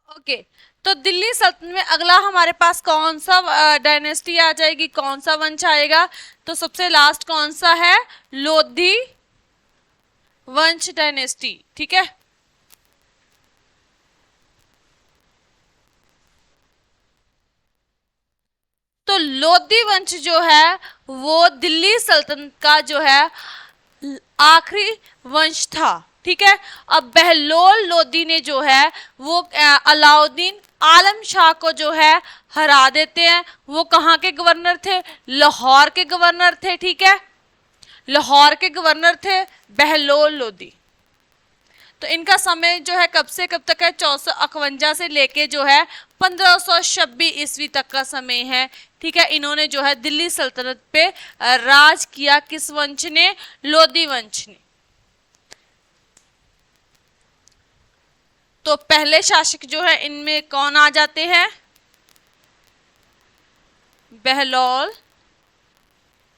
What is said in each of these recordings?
Okay. तो दिल्ली सल्तनत में अगला हमारे पास कौन सा डायनेस्टी आ जाएगी, कौन सा वंश आएगा? तो सबसे लास्ट कौन सा है? लोधी वंश डायनेस्टी। ठीक है। तो लोधी वंश जो है वो दिल्ली सल्तनत का जो है आखिरी वंश था। ठीक है। अब बहलोल लोदी ने जो है वो अलाउद्दीन आलम शाह को जो है हरा देते हैं। वो कहाँ के गवर्नर थे? लाहौर के गवर्नर थे। ठीक है, लाहौर के गवर्नर थे बहलोल लोदी। तो इनका समय जो है कब से कब तक है? 1451 से लेके जो है 1526 ईस्वी तक का समय है। ठीक है। इन्होंने जो है दिल्ली सल्तनत पे राज किया। किस वंश ने? लोधी वंश ने। तो पहले शासक जो है इनमें कौन आ जाते हैं? बहलोल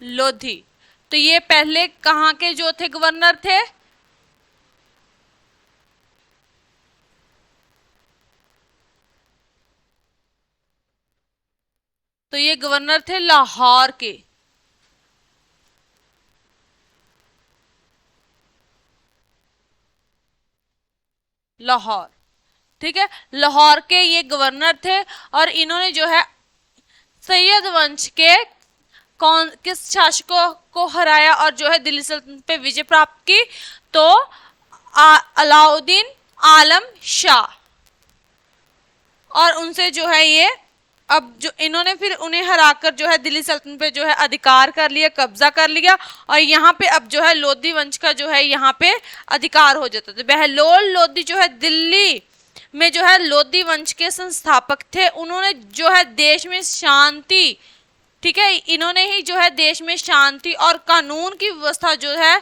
लोधी। तो ये पहले कहाँ के जो थे गवर्नर थे? तो ये गवर्नर थे लाहौर के। लाहौर। ठीक है, लाहौर के ये गवर्नर थे और इन्होंने जो है सैयद वंश के कौन किस शासकों को हराया और जो है दिल्ली सल्तनत पे विजय प्राप्त की? तो अलाउद्दीन आलम शाह। और उनसे जो है ये अब जो इन्होंने फिर उन्हें हराकर जो है दिल्ली सल्तनत पे जो है अधिकार कर लिया, कब्जा कर लिया। और यहाँ पे अब जो है लोधी वंश का जो है यहाँ पे अधिकार हो जाता था। बहलोल लोधी जो है दिल्ली में जो है लोधी वंश के संस्थापक थे। उन्होंने जो है देश में शांति, ठीक है, इन्होंने ही जो है देश में शांति और कानून की व्यवस्था जो है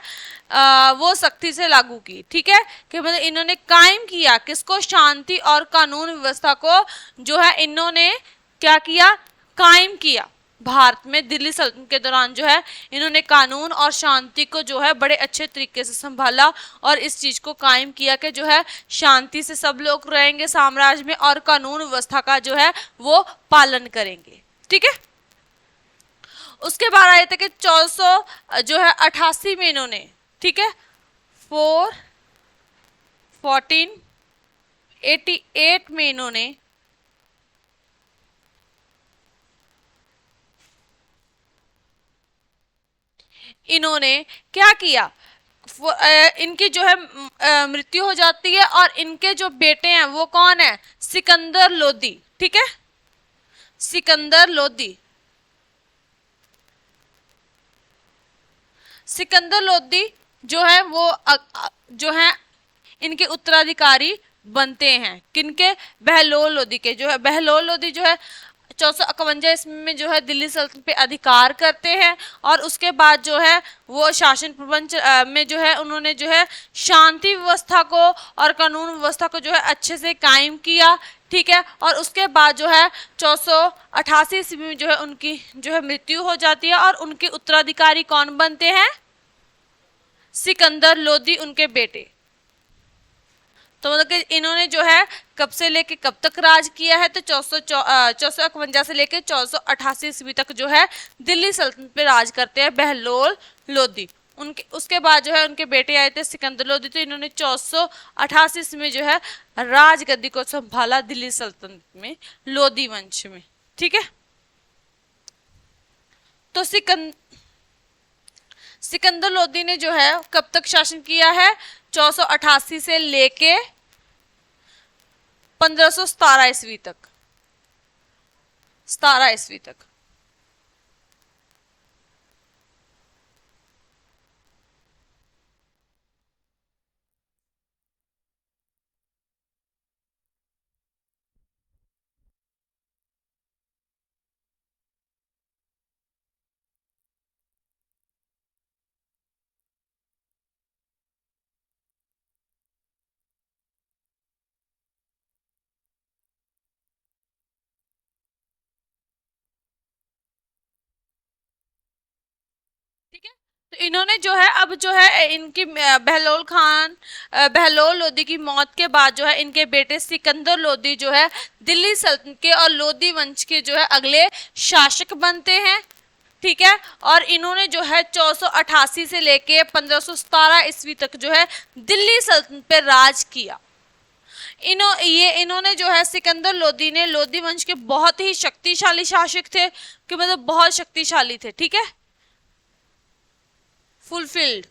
वो सख्ती से लागू की। ठीक है, कि मतलब इन्होंने कायम किया किसको? शांति और कानून व्यवस्था को जो है इन्होंने क्या किया? कायम किया। भारत में दिल्ली सल्तनत के दौरान जो है इन्होंने कानून और शांति को जो है बड़े अच्छे तरीके से संभाला और इस चीज को कायम किया कि जो है शांति से सब लोग रहेंगे साम्राज्य में और कानून व्यवस्था का जो है वो पालन करेंगे। ठीक है। उसके बाद आए थे कि 1400 जो है 88 में इन्होंने, ठीक है, 1488 में इन्होंने क्या किया? इनकी जो है मृत्यु हो जाती है और इनके जो बेटे हैं वो कौन है? सिकंदर लोदी। ठीक है, सिकंदर लोदी। सिकंदर लोदी जो है वो जो है इनके उत्तराधिकारी बनते हैं। किनके? बहलोल लोदी के। जो है बहलोल लोदी जो है 1451 ईस्वी में जो है दिल्ली सल्तनत पे अधिकार करते हैं और उसके बाद जो है वो शासन प्रबंध में जो है उन्होंने जो है शांति व्यवस्था को और कानून व्यवस्था को जो है अच्छे से कायम किया। ठीक है, और उसके बाद जो है 1488 ईस्वी में जो है उनकी जो है मृत्यु हो जाती है और उनके उत्तराधिकारी कौन बनते हैं? सिकंदर लोदी, उनके बेटे। तो मतलब कि इन्होंने जो है कब से लेके कब तक राज किया है? तो 1451 से लेके 1488 ईस्वी तक जो है दिल्ली सल्तनत पे राज करते हैं बहलोल लोदी। उनके उसके बाद जो है उनके बेटे आए थे सिकंदर लोदी। तो इन्होंने 1488 ईस्वी में जो है राजगद्दी को संभाला दिल्ली सल्तनत में लोदी वंश में। ठीक है। तो सिकंदर लोदी ने जो है कब तक शासन किया है? 1488 से लेके 1517 ईस्वी तक, 17 ईस्वी तक। तो इन्होंने जो है अब जो है इनकी बहलोल खान बहलोल लोदी की मौत के बाद जो है इनके बेटे सिकंदर लोदी जो है दिल्ली सल्तनत के और लोदी वंश के जो है अगले शासक बनते हैं। ठीक है, और इन्होंने जो है 1488 से लेके 1517 ईस्वी तक जो है दिल्ली सल्तनत पे राज किया। इन्होंने जो है सिकंदर लोदी ने लोदी वंश के बहुत ही शक्तिशाली शासक थे, कि मतलब बहुत शक्तिशाली थे। ठीक है, फुलफिल्ड,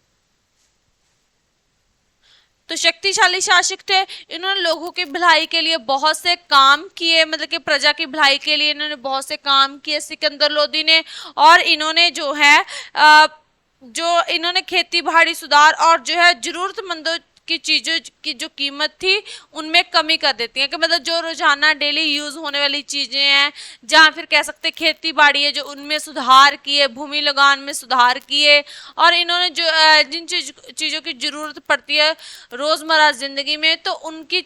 तो शक्तिशाली शासक थे। इन्होंने लोगों की भलाई के लिए बहुत से काम किए, मतलब कि प्रजा की भलाई के लिए इन्होंने बहुत से काम किए सिकंदर लोदी ने। और इन्होंने जो है जो इन्होंने खेती बाड़ी सुधार और जो है जरूरतमंदों की चीजों की जो कीमत थी उनमें कमी कर देती है, कि मतलब जो रोजाना डेली यूज होने वाली चीजें हैं, जहाँ फिर कह सकते खेती बाड़ी है, जो उनमें सुधार किए, भूमि लगान में सुधार किए। और इन्होंने जो जिन चीजों की जरूरत पड़ती है रोजमर्रा जिंदगी में, तो उनकी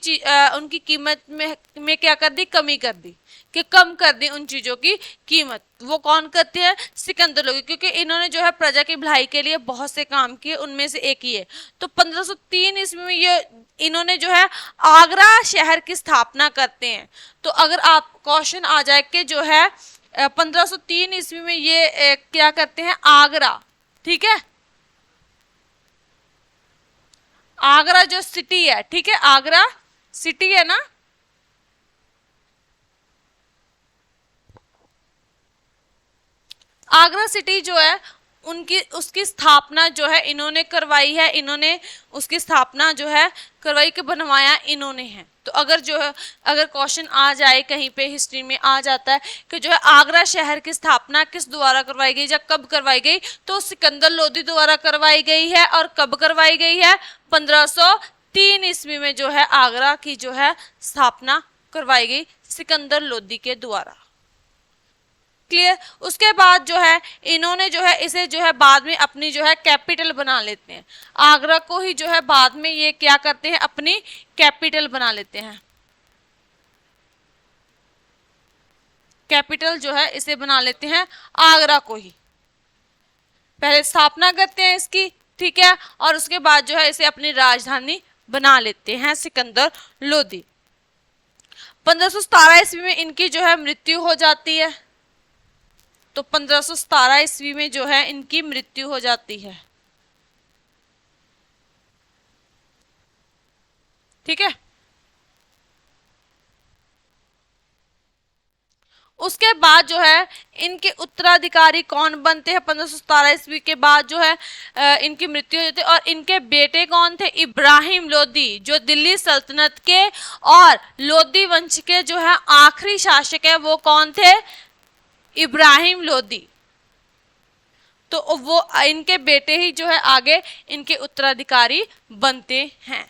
कीमत में क्या कर दी, कमी कर दी, कि कम कर दी उन चीजों की कीमत। वो कौन करते हैं, सिकंदर लोदी, क्योंकि इन्होंने जो है प्रजा की भलाई के लिए बहुत से काम किए, उनमें से एक ही है। तो 1503 ईस्वी में ये इन्होंने जो है आगरा शहर की स्थापना करते हैं। तो अगर आप क्वेश्चन आ जाए कि जो है 1503 ईस्वी में ये क्या करते हैं, आगरा, ठीक है, आगरा जो सिटी है, ठीक है, आगरा सिटी है ना, आगरा सिटी जो है उनकी उसकी स्थापना जो है इन्होंने करवाई है। इन्होंने उसकी स्थापना जो है करवाई, के बनवाया इन्होंने है। तो अगर जो है अगर क्वेश्चन आ जाए कहीं पे हिस्ट्री में आ जाता है कि जो है आगरा शहर की स्थापना किस द्वारा करवाई गई या कब करवाई गई, तो सिकंदर लोदी द्वारा करवाई गई है। और कब करवाई गई है, 1503 ईस्वी में जो है आगरा की जो है स्थापना करवाई गई सिकंदर लोदी के द्वारा। क्लियर। उसके बाद जो है इन्होंने जो है इसे जो है बाद में अपनी जो है कैपिटल बना लेते हैं। आगरा को ही जो है बाद में ये क्या करते हैं, अपनी कैपिटल बना लेते हैं। कैपिटल जो है इसे बना लेते हैं आगरा को ही, पहले स्थापना करते हैं इसकी, ठीक है, और उसके बाद जो है इसे अपनी राजधानी बना लेते हैं सिकंदर लोदी। 1517 ईस्वी में इनकी जो है मृत्यु हो जाती है। तो 1517 ईस्वी में जो है इनकी मृत्यु हो जाती है। ठीक है, उसके बाद जो है इनके उत्तराधिकारी कौन बनते हैं, 1517 ईस्वी के बाद जो है इनकी मृत्यु हो जाती है। और इनके बेटे कौन थे, इब्राहिम लोदी, जो दिल्ली सल्तनत के और लोदी वंश के जो है आखिरी शासक है, वो कौन थे, इब्राहिम लोदी। तो वो इनके बेटे ही जो है आगे इनके उत्तराधिकारी बनते हैं।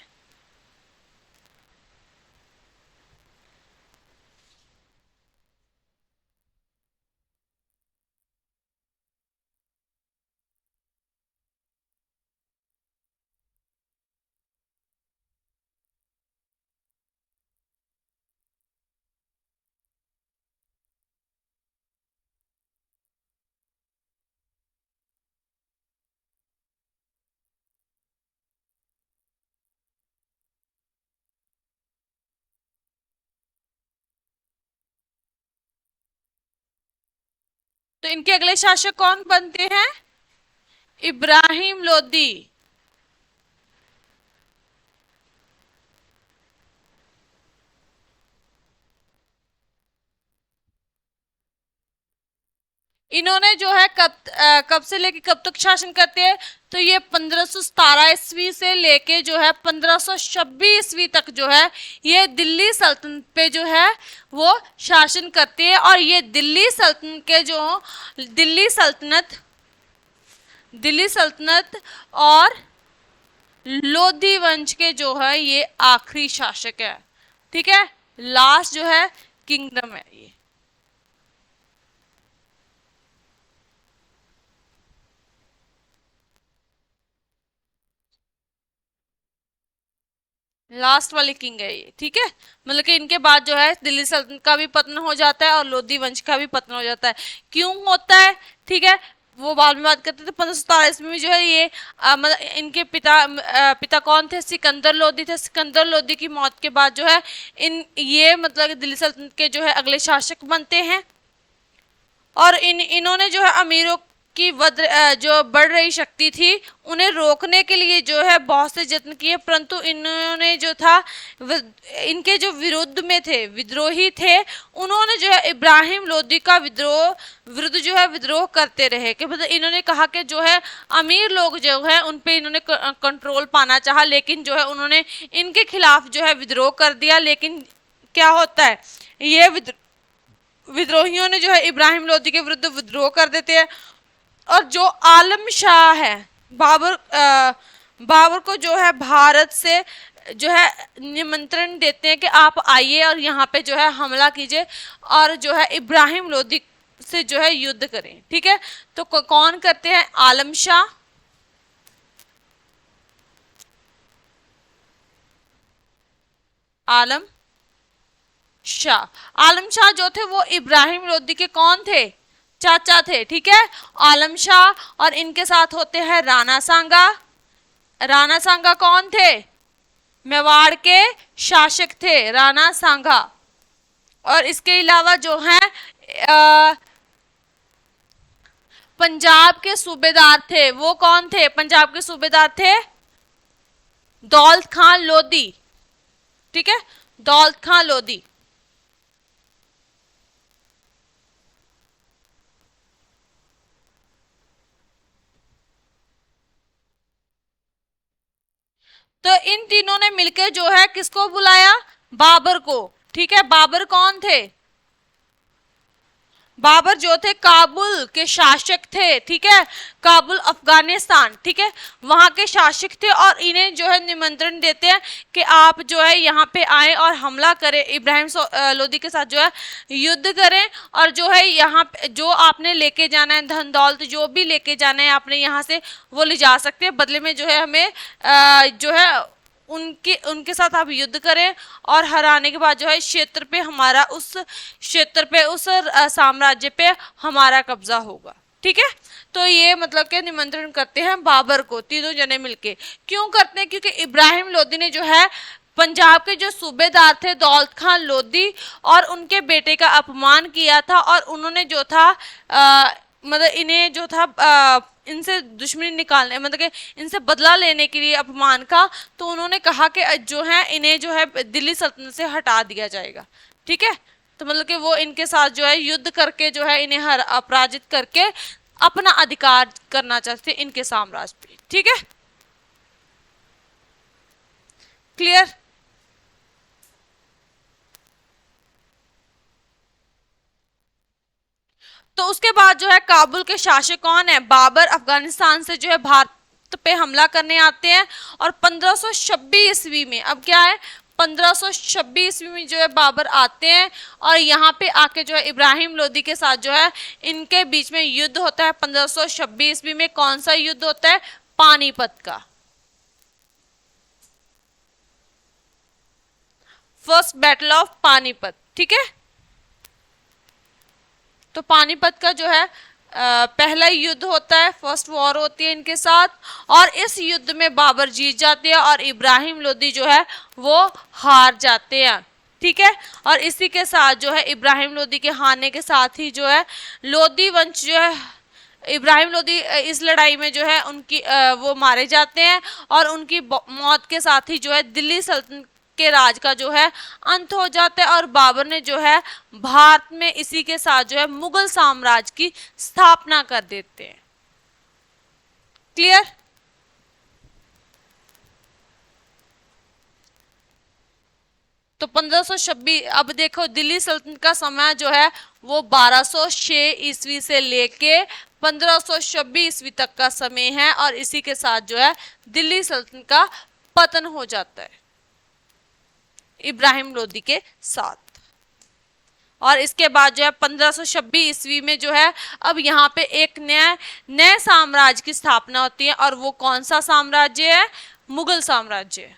तो इनके अगले शासक कौन बनते हैं, इब्राहिम लोदी। इन्होंने जो है कब से लेके कब तक शासन करते हैं, तो ये 1517 ईस्वी से लेके जो है 1526 ईस्वी तक जो है ये दिल्ली सल्तनत पे जो है वो शासन करते हैं। और ये दिल्ली सल्तनत के जो दिल्ली सल्तनत और लोधी वंश के जो है ये आखिरी शासक है। ठीक है, लास्ट जो है किंगडम है ये। लास्ट वाली किंग है ये। ठीक है, मतलब कि इनके बाद जो है दिल्ली सल्तनत का भी पतन हो जाता है और लोधी वंश का भी पतन हो जाता है। क्यों होता है, ठीक है, वो बाद में बात करते थे। 1517 ईस्वी में जो है ये मतलब इनके पिता कौन थे? सिकंदर लोदी थे। सिकंदर लोदी की मौत के बाद जो है ये मतलब दिल्ली सल्तनत के जो है अगले शासक बनते हैं। और इन्होंने जो है अमीरों की जो बढ़ रही शक्ति थी उन्हें रोकने के लिए जो है बहुत से यत्न किए, परंतु इन्होंने जो था इनके जो विरुद्ध में थे, विद्रोही थे, उन्होंने जो है इब्राहिम लोदी का विरुद्ध जो है विद्रोह करते रहे। कि मतलब इन्होंने कहा कि जो है अमीर लोग जो है उन पे इन्होंने कंट्रोल पाना चाहा, लेकिन जो है उन्होंने इनके खिलाफ जो है विद्रोह कर दिया। लेकिन क्या होता है, ये विद्रोहियों ने जो है इब्राहिम लोदी के विरुद्ध विद्रोह कर देते हैं। और जो आलम शाह है, बाबर को जो है भारत से जो है निमंत्रण देते हैं कि आप आइए और यहाँ पे जो है हमला कीजिए और जो है इब्राहिम लोदी से जो है युद्ध करें। ठीक है, तो कौन करते हैं? आलम शाह। आलम शाह जो थे वो इब्राहिम लोदी के कौन थे? चाचा थे। ठीक है, आलम शाह। और इनके साथ होते हैं राणा सांगा। राणा सांगा कौन थे? मेवाड़ के शासक थे राणा सांगा। और इसके अलावा जो है पंजाब के सूबेदार थे, वो कौन थे? पंजाब के सूबेदार थे दौलत खान लोधी। ठीक है, दौलत खान लोधी। तो इन तीनों ने मिलकर जो है किसको बुलाया? बाबर को। ठीक है, बाबर कौन थे? बाबर जो थे काबुल के शासक थे। ठीक है, काबुल अफगानिस्तान, ठीक है, वहां के शासक थे। और इन्हें जो है निमंत्रण देते हैं कि आप जो है यहाँ पे आए और हमला करें, इब्राहिम लोदी के साथ जो है युद्ध करें। और जो है यहाँ पे जो आपने लेके जाना है धन दौलत, जो भी लेके जाना है आपने यहाँ से, वो ले जा सकते हैं। बदले में जो है हमें जो है उनके साथ आप युद्ध करें और हराने के बाद जो है क्षेत्र पे हमारा उस साम्राज्य पे हमारा कब्जा होगा। ठीक है, तो ये मतलब के निमंत्रण करते हैं बाबर को, तीनों जने मिलके। क्यों करते हैं? क्योंकि इब्राहिम लोदी ने जो है पंजाब के जो सूबेदार थे दौलत खान लोदी और उनके बेटे का अपमान किया था। और उन्होंने जो था मतलब इन्हें जो था इनसे दुश्मनी निकालने, मतलब कि इनसे बदला लेने के लिए अपमान का, तो उन्होंने कहा कि जो है इन्हें जो है दिल्ली सल्तनत से हटा दिया जाएगा। ठीक है, तो मतलब कि वो इनके साथ जो है युद्ध करके जो है इन्हें अपराजित करके अपना अधिकार करना चाहते थे इनके साम्राज्य पे। ठीक है, क्लियर? तो उसके बाद जो है काबुल के शासक कौन है? बाबर अफगानिस्तान से जो है भारत पे हमला करने आते हैं। और 1526 ईस्वी में, अब क्या है, 1526 ईस्वी में जो है बाबर आते हैं और यहाँ पे आके जो है इब्राहिम लोदी के साथ जो है इनके बीच में युद्ध होता है। 1526 ईस्वी में कौन सा युद्ध होता है? पानीपत का, फर्स्ट बैटल ऑफ पानीपत। ठीक है, तो पानीपत का जो है पहला युद्ध होता है, फर्स्ट वॉर होती है इनके साथ। और इस युद्ध में बाबर जीत जाते हैं और इब्राहिम लोदी जो है वो हार जाते हैं। ठीक है, और इसी के साथ जो है इब्राहिम लोदी के हारने के साथ ही जो है लोदी वंश जो है, इब्राहिम लोदी इस लड़ाई में जो है उनकी वो मारे जाते हैं। और उनकी मौत के साथ ही जो है दिल्ली सल्तनत के राज का जो है अंत हो जाता है। और बाबर ने जो है भारत में इसी के साथ जो है मुगल साम्राज्य की स्थापना कर देते हैं। क्लियर? तो 1526, अब देखो दिल्ली सल्तनत का समय जो है वो 1206 ईस्वी से लेके 1526 ईस्वी तक का समय है। और इसी के साथ जो है दिल्ली सल्तनत का पतन हो जाता है इब्राहिम लोदी के साथ। और इसके बाद जो है 1526 ईस्वी में जो है अब यहाँ पे एक नए साम्राज्य की स्थापना होती है। और वो कौन सा साम्राज्य है? मुगल साम्राज्य।